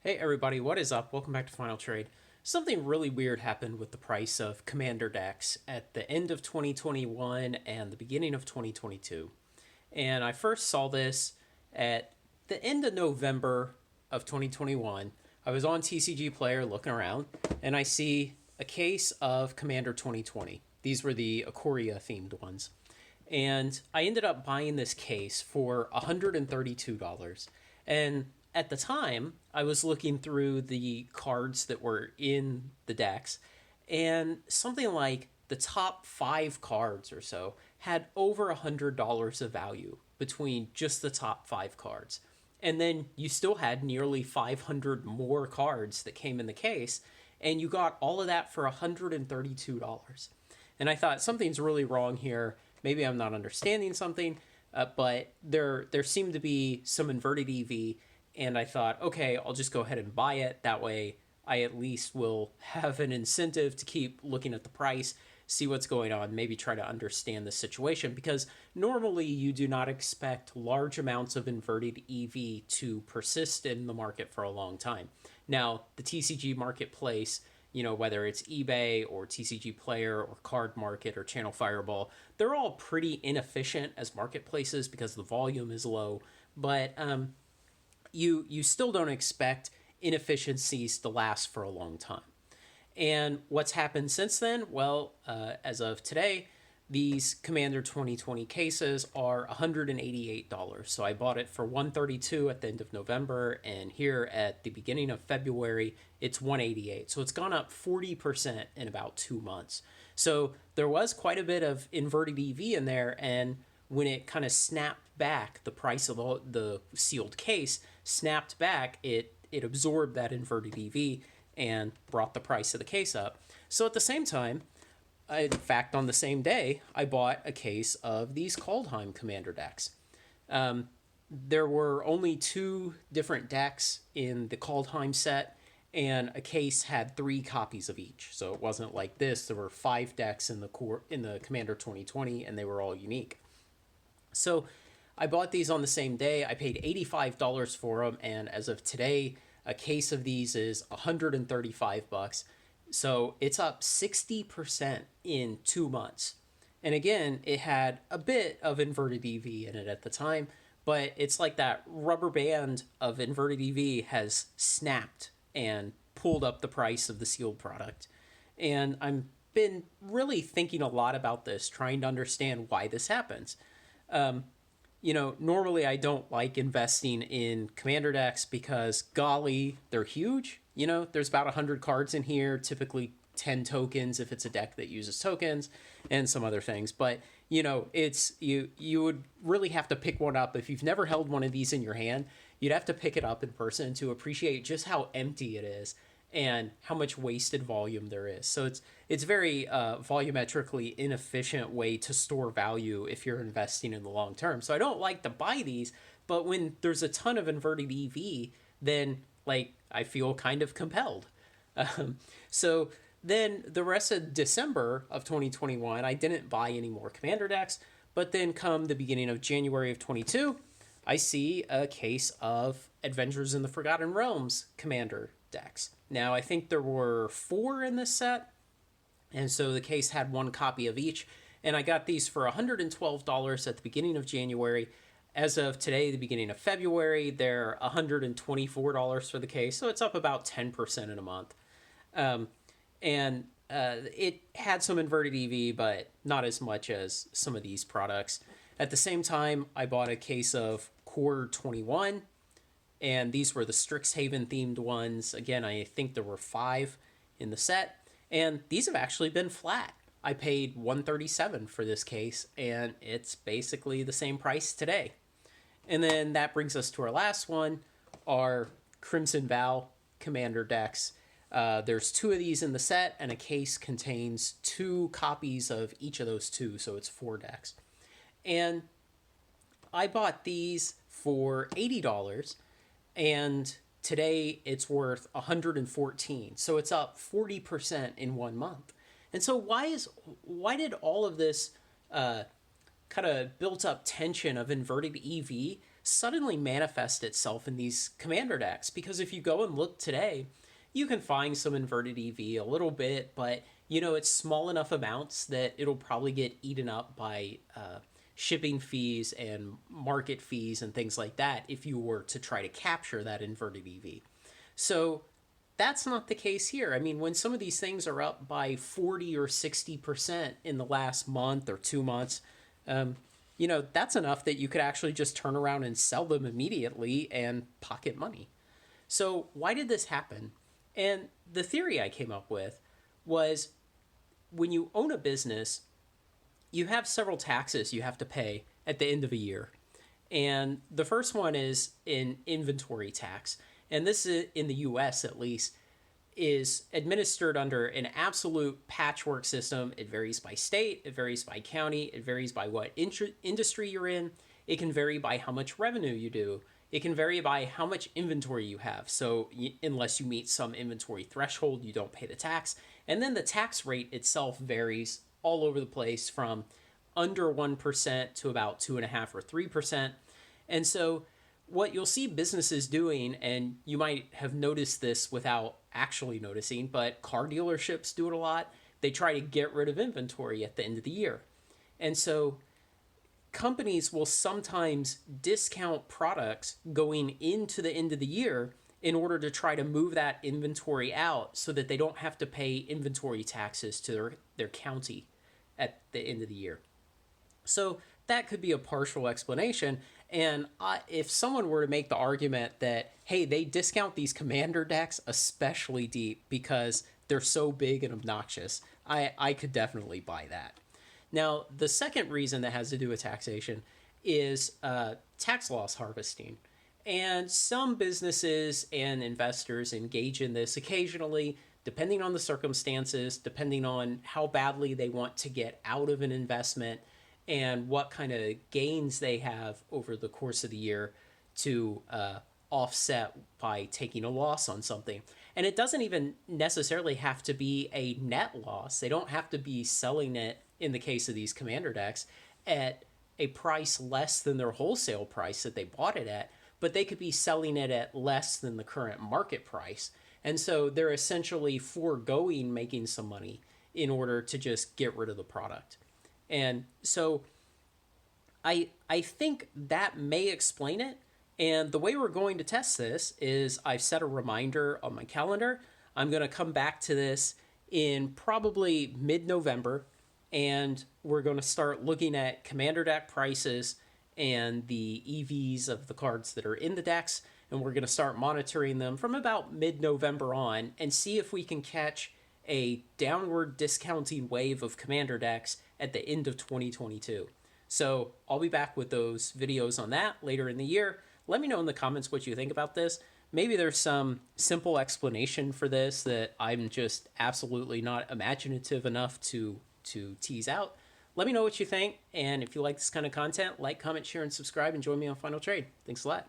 Hey everybody, what is up? Welcome back to Final Trade. Something really weird happened with the price of Commander decks at the end of 2021 and the beginning of 2022. And I first saw this at the end of November of 2021. I was on TCG Player looking around and I see a case of Commander 2020. These were the Ikoria themed ones. And I ended up buying this case for $132. And at the time, I was looking through the cards that were in the decks, and something like the top five cards or so had over $100 of value between just the top five cards. And then you still had nearly 500 more cards that came in the case, and you got all of that for $132. And I thought something's really wrong here. Maybe I'm not understanding something, but there seemed to be some inverted EV, and I thought, okay, I'll just go ahead and buy it. That way, I at least will have an incentive to keep looking at the price, see what's going on, maybe try to understand the situation. Because normally, you do not expect large amounts of inverted EV to persist in the market for a long time. Now, the TCG marketplace, whether it's eBay or TCG Player or Card Market or Channel Fireball, they're all pretty inefficient as marketplaces because the volume is low. But you still don't expect inefficiencies to last for a long time. And what's happened since then? Well, as of today, these Commander 2020 cases are $188. So I bought it for $132 at the end of November, and here at the beginning of February, it's $188. So it's gone up 40% in about 2 months. So there was quite a bit of inverted EV in there, and when it kind of snapped back, the price of the sealed case snapped back, it absorbed that inverted EV and brought the price of the case up. So at the same time, in fact, on the same day, I bought a case of these Kaldheim Commander decks. There were only two different decks in the Kaldheim set, and a case had three copies of each. So it wasn't like this. There were five decks in the Commander 2020, and they were all unique. So I bought these on the same day. I paid $85 for them, and as of today, a case of these is $135. So it's up 60% in 2 months. And again, it had a bit of inverted EV in it at the time, but it's like that rubber band of inverted EV has snapped and pulled up the price of the sealed product. And I've been really thinking a lot about this, trying to understand why this happens. Normally I don't like investing in commander decks because, golly, they're huge. There's about 100 cards in here, typically 10 tokens if it's a deck that uses tokens, and some other things. But, it's you would really have to pick one up. If you've never held one of these in your hand, you'd have to pick it up in person to appreciate just how empty it is and how much wasted volume there is. So it's very volumetrically inefficient way to store value if you're investing in the long term. So I don't like to buy these, but when there's a ton of inverted EV, then like I feel kind of compelled. So then the rest of December of 2021, I didn't buy any more commander decks, but then come the beginning of January of 22, I see a case of Adventures in the Forgotten Realms commander decks. Now, I think there were four in this set, and so the case had one copy of each, and I got these for $112 at the beginning of January. As of today, the beginning of February, they're $124 for the case, so it's up about 10% in a month. And it had some inverted EV, but not as much as some of these products. At the same time, I bought a case of Core 21, and these were the Strixhaven themed ones. Again, I think there were five in the set, and these have actually been flat. I paid $137 for this case, and it's basically the same price today. And then that brings us to our last one, our Crimson Vow Commander decks. There's two of these in the set, and a case contains two copies of each of those two, so it's four decks. And I bought these for $80, and today it's worth $114. So it's up 40% in 1 month. And so why did all of this kind of built up tension of inverted EV suddenly manifest itself in these commander decks. Because if you go and look today, you can find some inverted EV a little bit, but it's small enough amounts that it'll probably get eaten up by shipping fees and market fees and things like that if you were to try to capture that inverted EV. So that's not the case here. I mean, when some of these things are up by 40 or 60% in the last month or 2 months, that's enough that you could actually just turn around and sell them immediately and pocket money. So, why did this happen? And the theory I came up with was when you own a business, you have several taxes you have to pay at the end of a year. And the first one is an inventory tax. And this is in the US at least, is administered under an absolute patchwork system. It varies by state, it varies by county, it varies by what industry you're in. It can vary by how much revenue you do. It can vary by how much inventory you have. So unless you meet some inventory threshold, you don't pay the tax. And then the tax rate itself varies all over the place from under 1% to about 2.5 or 3%. And so what you'll see businesses doing, and you might have noticed this without actually noticing, but car dealerships do it a lot. They try to get rid of inventory at the end of the year. And so companies will sometimes discount products going into the end of the year in order to try to move that inventory out so that they don't have to pay inventory taxes to their county at the end of the year. So that could be a partial explanation. And if someone were to make the argument that, hey, they discount these commander decks especially deep because they're so big and obnoxious, I could definitely buy that. Now, the second reason that has to do with taxation is tax loss harvesting. And some businesses and investors engage in this occasionally, depending on the circumstances, depending on how badly they want to get out of an investment and what kind of gains they have over the course of the year to offset by taking a loss on something. And it doesn't even necessarily have to be a net loss. They don't have to be selling it, in the case of these commander decks, at a price less than their wholesale price that they bought it at, but they could be selling it at less than the current market price. And so they're essentially foregoing making some money in order to just get rid of the product. And so I think that may explain it. And the way we're going to test this is I've set a reminder on my calendar. I'm going to come back to this in probably mid-November, and we're going to start looking at commander deck prices and the EVs of the cards that are in the decks, and we're going to start monitoring them from about mid-November on and see if we can catch a downward discounting wave of commander decks at the end of 2022. So I'll be back with those videos on that later in the year. Let me know in the comments what you think about this. Maybe there's some simple explanation for this that I'm just absolutely not imaginative enough to tease out. Let me know what you think, and if you like this kind of content, like, comment, share, and subscribe, and join me on Final Trade. Thanks a lot.